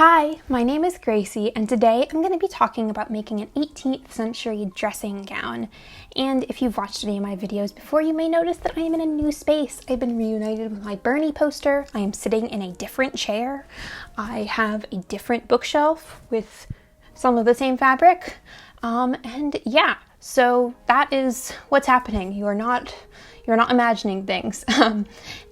Hi, my name is Gracie, and today I'm going to be talking about making an 18th century dressing gown. And if you've watched any of my videos before, you may notice that I am in a new space. I've been reunited with my Burnley poster. I am sitting in a different chair. I have a different bookshelf with some of the same fabric. And yeah, so that is what's happening. You're not imagining things.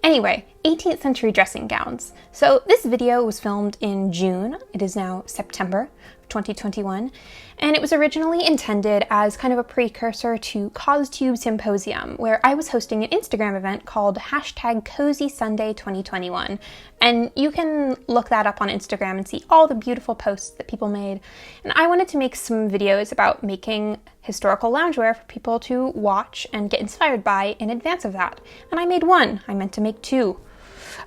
Anyway, 18th century dressing gowns. So this video was filmed in June. It is now September 2021, and it was originally intended as kind of a precursor to CosTube Symposium, where I was hosting an Instagram event called #CozySunday2021, and you can look that up on Instagram and see all the beautiful posts that people made. And I wanted to make some videos about making historical loungewear for people to watch and get inspired by in advance of that. And I made one. I meant to make two.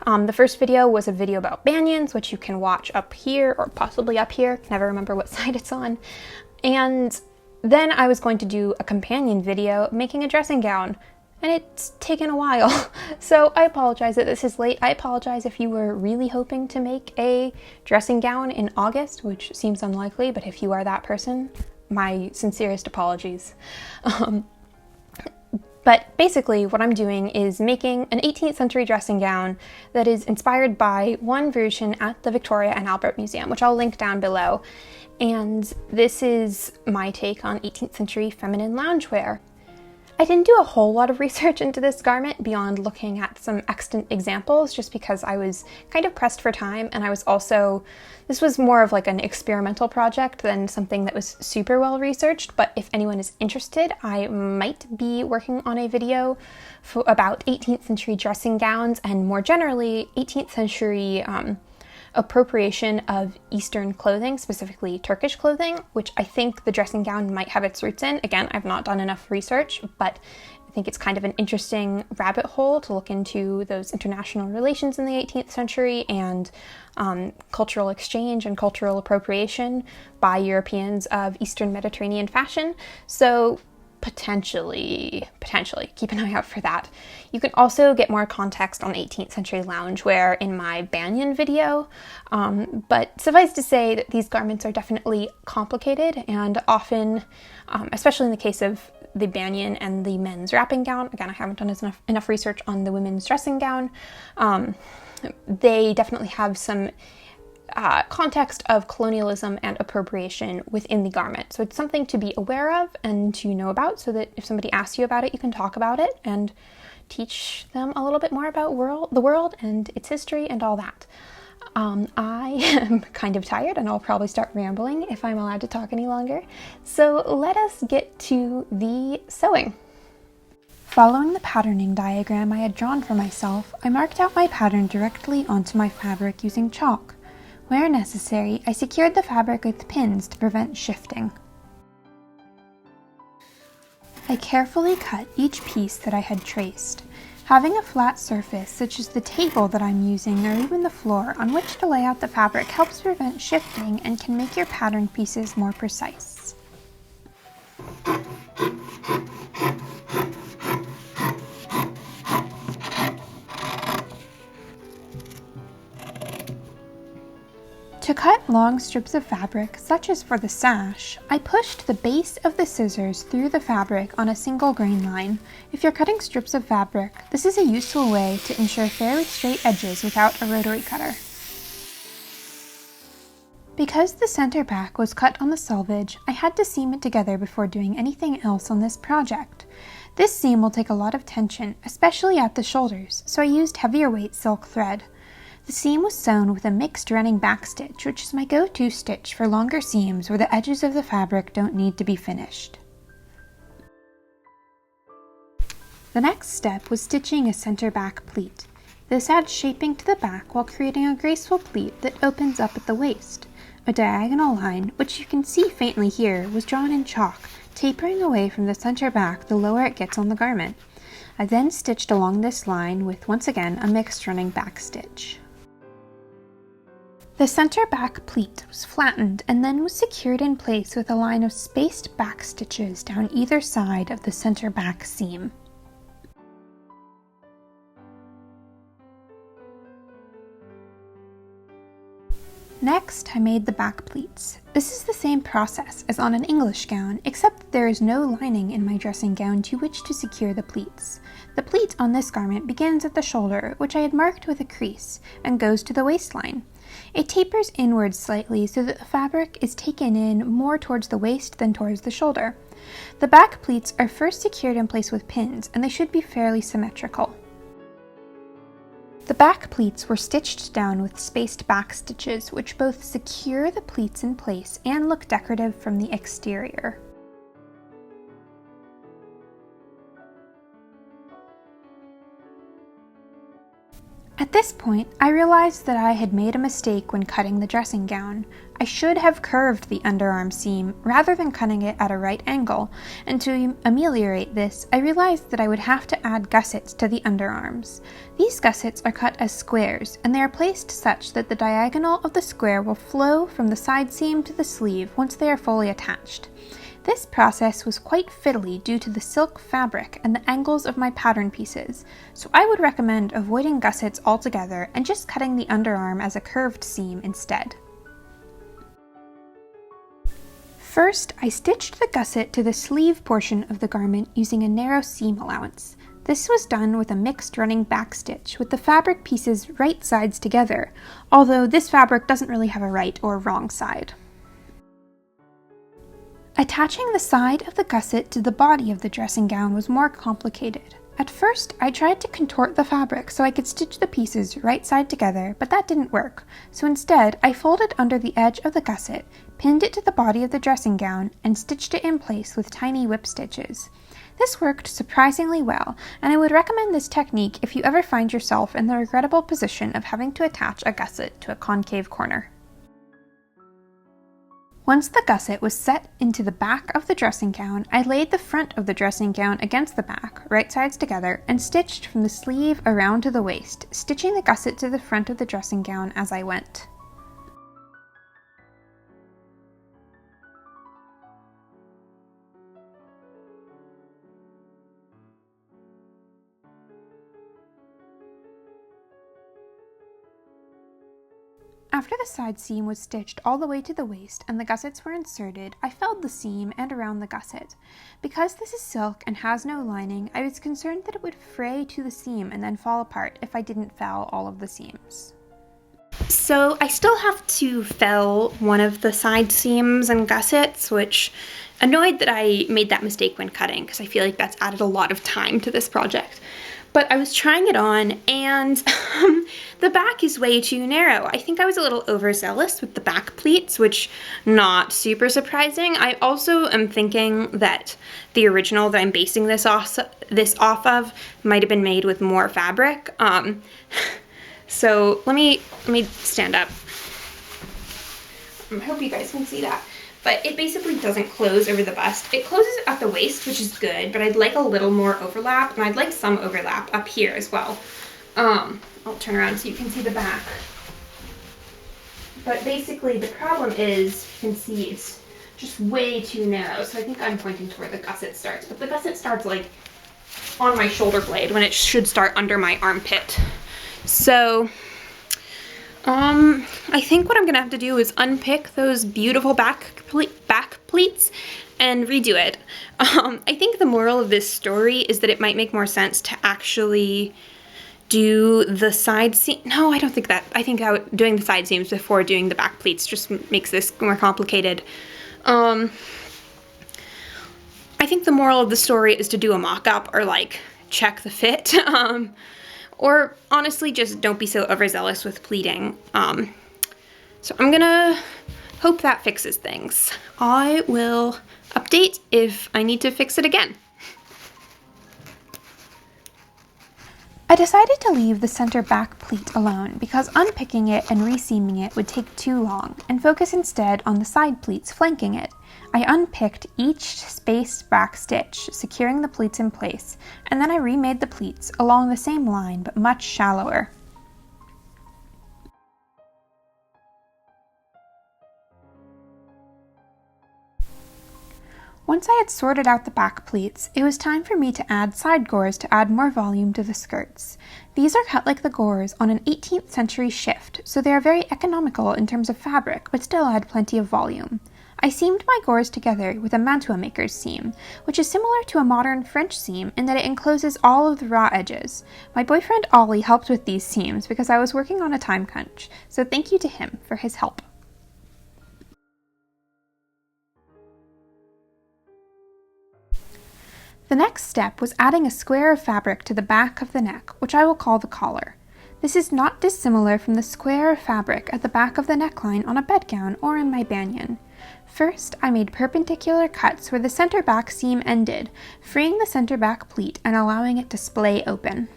The first video was a video about banyans, which you can watch up here or possibly up here. Can never remember what side it's on. And then I was going to do a companion video making a dressing gown, and it's taken a while. So I apologize that this is late. I apologize if you were really hoping to make a dressing gown in August, which seems unlikely, but if you are that person, my sincerest apologies. But basically what I'm doing is making an 18th century dressing gown that is inspired by one version at the Victoria and Albert Museum, which I'll link down below. And this is my take on 18th century feminine loungewear. I didn't do a whole lot of research into this garment beyond looking at some extant examples, just because I was kind of pressed for time, and this was more of like an experimental project than something that was super well researched. But if anyone is interested, I might be working on a video about 18th century dressing gowns and more generally 18th century appropriation of Eastern clothing, specifically Turkish clothing, which I think the dressing gown might have its roots in. Again, I've not done enough research, but I think it's kind of an interesting rabbit hole to look into those international relations in the 18th century and cultural exchange and cultural appropriation by Europeans of Eastern Mediterranean fashion. So potentially keep an eye out for that. You can also get more context on 18th century loungewear in my banyan video, but suffice to say that these garments are definitely complicated and often, especially in the case of the banyan and the men's wrapping gown, again I haven't done enough research on the women's dressing gown, they definitely have some context of colonialism and appropriation within the garment. So it's something to be aware of and to know about, so that if somebody asks you about it, you can talk about it and teach them a little bit more about the world and its history and all that. I am kind of tired and I'll probably start rambling if I'm allowed to talk any longer. So let us get to the sewing. Following the patterning diagram I had drawn for myself, I marked out my pattern directly onto my fabric using chalk. Where necessary, I secured the fabric with pins to prevent shifting. I carefully cut each piece that I had traced. Having a flat surface, such as the table that I'm using or even the floor on which to lay out the fabric, helps prevent shifting and can make your pattern pieces more precise. To cut long strips of fabric, such as for the sash, I pushed the base of the scissors through the fabric on a single grain line. If you're cutting strips of fabric, this is a useful way to ensure fairly straight edges without a rotary cutter. Because the center back was cut on the selvage, I had to seam it together before doing anything else on this project. This seam will take a lot of tension, especially at the shoulders, so I used heavier weight silk thread. The seam was sewn with a mixed running back stitch, which is my go-to stitch for longer seams where the edges of the fabric don't need to be finished. The next step was stitching a center back pleat. This adds shaping to the back while creating a graceful pleat that opens up at the waist. A diagonal line, which you can see faintly here, was drawn in chalk, tapering away from the center back the lower it gets on the garment. I then stitched along this line with, once again, a mixed running back stitch. The center back pleat was flattened and then was secured in place with a line of spaced back stitches down either side of the center back seam. Next, I made the back pleats. This is the same process as on an English gown, except that there is no lining in my dressing gown to which to secure the pleats. The pleat on this garment begins at the shoulder, which I had marked with a crease, and goes to the waistline. It tapers inwards slightly so that the fabric is taken in more towards the waist than towards the shoulder. The back pleats are first secured in place with pins, and they should be fairly symmetrical. The back pleats were stitched down with spaced back stitches, which both secure the pleats in place and look decorative from the exterior. At this point, I realized that I had made a mistake when cutting the dressing gown. I should have curved the underarm seam rather than cutting it at a right angle, and to ameliorate this, I realized that I would have to add gussets to the underarms. These gussets are cut as squares, and they are placed such that the diagonal of the square will flow from the side seam to the sleeve once they are fully attached. This process was quite fiddly due to the silk fabric and the angles of my pattern pieces, so I would recommend avoiding gussets altogether and just cutting the underarm as a curved seam instead. First, I stitched the gusset to the sleeve portion of the garment using a narrow seam allowance. This was done with a mixed running back stitch with the fabric pieces right sides together, although this fabric doesn't really have a right or wrong side. Attaching the side of the gusset to the body of the dressing gown was more complicated. At first, I tried to contort the fabric so I could stitch the pieces right side together, but that didn't work, so instead I folded under the edge of the gusset, pinned it to the body of the dressing gown, and stitched it in place with tiny whip stitches. This worked surprisingly well, and I would recommend this technique if you ever find yourself in the regrettable position of having to attach a gusset to a concave corner. Once the gusset was set into the back of the dressing gown, I laid the front of the dressing gown against the back, right sides together, and stitched from the sleeve around to the waist, stitching the gusset to the front of the dressing gown as I went. After the side seam was stitched all the way to the waist and the gussets were inserted, I felled the seam and around the gusset. Because this is silk and has no lining, I was concerned that it would fray to the seam and then fall apart if I didn't fell all of the seams. So I still have to fell one of the side seams and gussets, which annoyed that I made that mistake when cutting because I feel like that's added a lot of time to this project. But I was trying it on and the back is way too narrow. I think I was a little overzealous with the back pleats, which not super surprising. I also am thinking that the original that I'm basing this off of might have been made with more fabric. So let me stand up. I hope you guys can see that. But it basically doesn't close over the bust. It closes at the waist, which is good, but I'd like a little more overlap, and I'd like some overlap up here as well. I'll turn around so you can see the back. But basically the problem is, you can see it's just way too narrow, so I think I'm pointing to where the gusset starts. But the gusset starts like on my shoulder blade when it should start under my armpit. So I think what I'm gonna have to do is unpick those beautiful back pleats and redo it. I think the moral of this story is that it might make more sense to actually do the side seam. No, I don't think that. I think doing the side seams before doing the back pleats just makes this more complicated. I think the moral of the story is to do a mock-up or like check the fit. Or honestly, just don't be so overzealous with pleating. So I'm gonna hope that fixes things. I will update if I need to fix it again. I decided to leave the center back pleat alone because unpicking it and reseaming it would take too long, and focus instead on the side pleats flanking it. I unpicked each spaced back stitch, securing the pleats in place, and then I remade the pleats along the same line but much shallower. Once I had sorted out the back pleats, it was time for me to add side gores to add more volume to the skirts. These are cut like the gores on an 18th century shift, so they are very economical in terms of fabric, but still add plenty of volume. I seamed my gores together with a mantua maker's seam, which is similar to a modern French seam in that it encloses all of the raw edges. My boyfriend Ollie helped with these seams because I was working on a time crunch, so thank you to him for his help. The next step was adding a square of fabric to the back of the neck, which I will call the collar. This is not dissimilar from the square of fabric at the back of the neckline on a bedgown or in my banyan. First, I made perpendicular cuts where the center back seam ended, freeing the center back pleat and allowing it to splay open.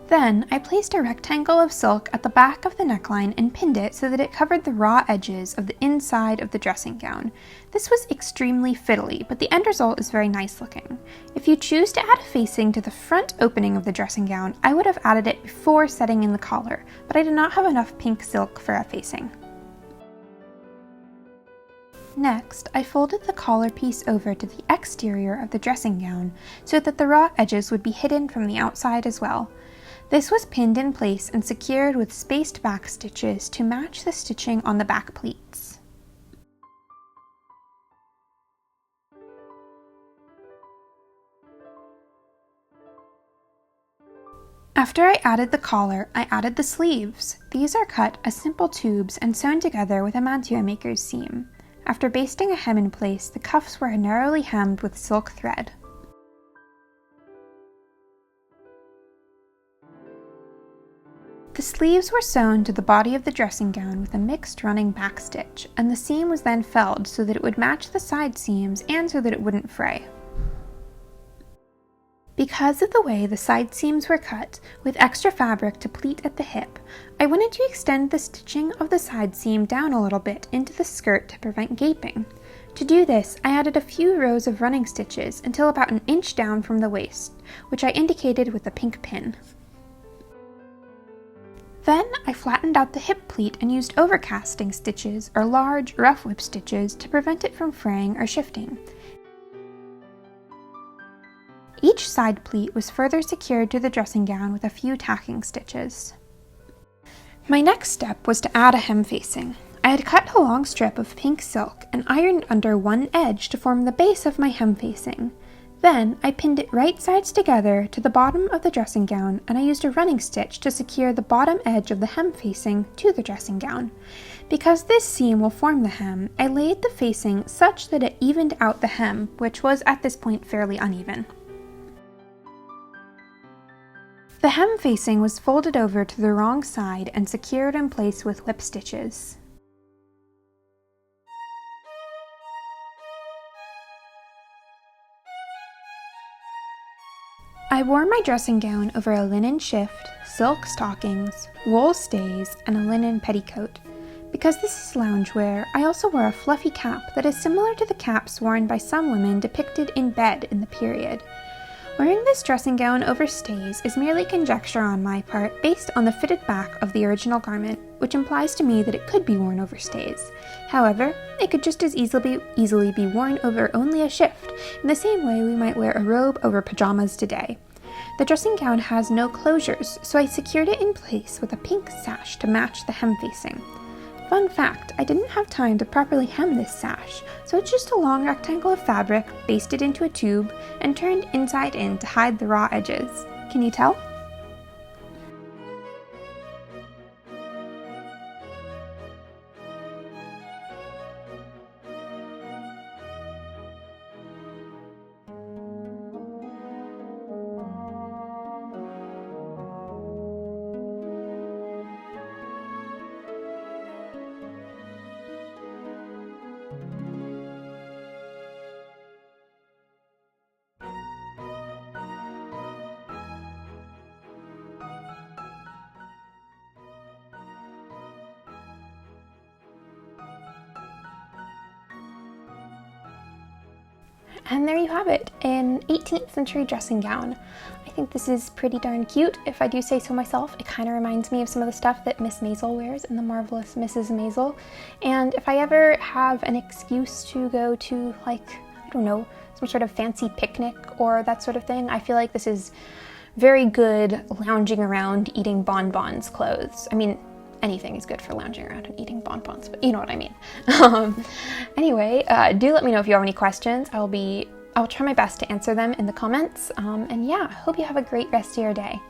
Then, I placed a rectangle of silk at the back of the neckline and pinned it so that it covered the raw edges of the inside of the dressing gown. This was extremely fiddly, but the end result is very nice looking. If you choose to add a facing to the front opening of the dressing gown, I would have added it before setting in the collar, but I did not have enough pink silk for a facing. Next, I folded the collar piece over to the exterior of the dressing gown so that the raw edges would be hidden from the outside as well. This was pinned in place and secured with spaced back stitches to match the stitching on the back pleats. After I added the collar, I added the sleeves. These are cut as simple tubes and sewn together with a mantua maker's seam. After basting a hem in place, the cuffs were narrowly hemmed with silk thread. The sleeves were sewn to the body of the dressing gown with a mixed running back stitch, and the seam was then felled so that it would match the side seams and so that it wouldn't fray. Because of the way the side seams were cut, with extra fabric to pleat at the hip, I wanted to extend the stitching of the side seam down a little bit into the skirt to prevent gaping. To do this, I added a few rows of running stitches until about an inch down from the waist, which I indicated with a pink pin. Then I flattened out the hip pleat and used overcasting stitches or large rough whip stitches to prevent it from fraying or shifting. Each side pleat was further secured to the dressing gown with a few tacking stitches. My next step was to add a hem facing. I had cut a long strip of pink silk and ironed under one edge to form the base of my hem facing. Then, I pinned it right sides together to the bottom of the dressing gown, and I used a running stitch to secure the bottom edge of the hem facing to the dressing gown. Because this seam will form the hem, I laid the facing such that it evened out the hem, which was at this point fairly uneven. The hem facing was folded over to the wrong side and secured in place with whip stitches. I wore my dressing gown over a linen shift, silk stockings, wool stays, and a linen petticoat. Because this is loungewear, I also wore a fluffy cap that is similar to the caps worn by some women depicted in bed in the period. Wearing this dressing gown over stays is merely conjecture on my part based on the fitted back of the original garment, which implies to me that it could be worn over stays. However, it could just as easily be worn over only a shift, in the same way we might wear a robe over pajamas today. The dressing gown has no closures, so I secured it in place with a pink sash to match the hem facing. Fun fact, I didn't have time to properly hem this sash, so it's just a long rectangle of fabric basted into a tube and turned inside in to hide the raw edges. Can you tell? And there you have it, an 18th century dressing gown. I think this is pretty darn cute, if I do say so myself. It kind of reminds me of some of the stuff that Miss Maisel wears in The Marvelous Mrs. Maisel. And if I ever have an excuse to go to, like, I don't know, some sort of fancy picnic or that sort of thing, I feel like this is very good lounging around eating bonbons clothes. I mean, anything is good for lounging around and eating bonbons, but you know what I mean. Anyway, do let me know if you have any questions. I'll try my best to answer them in the comments. And yeah, hope you have a great rest of your day.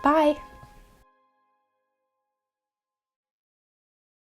Bye!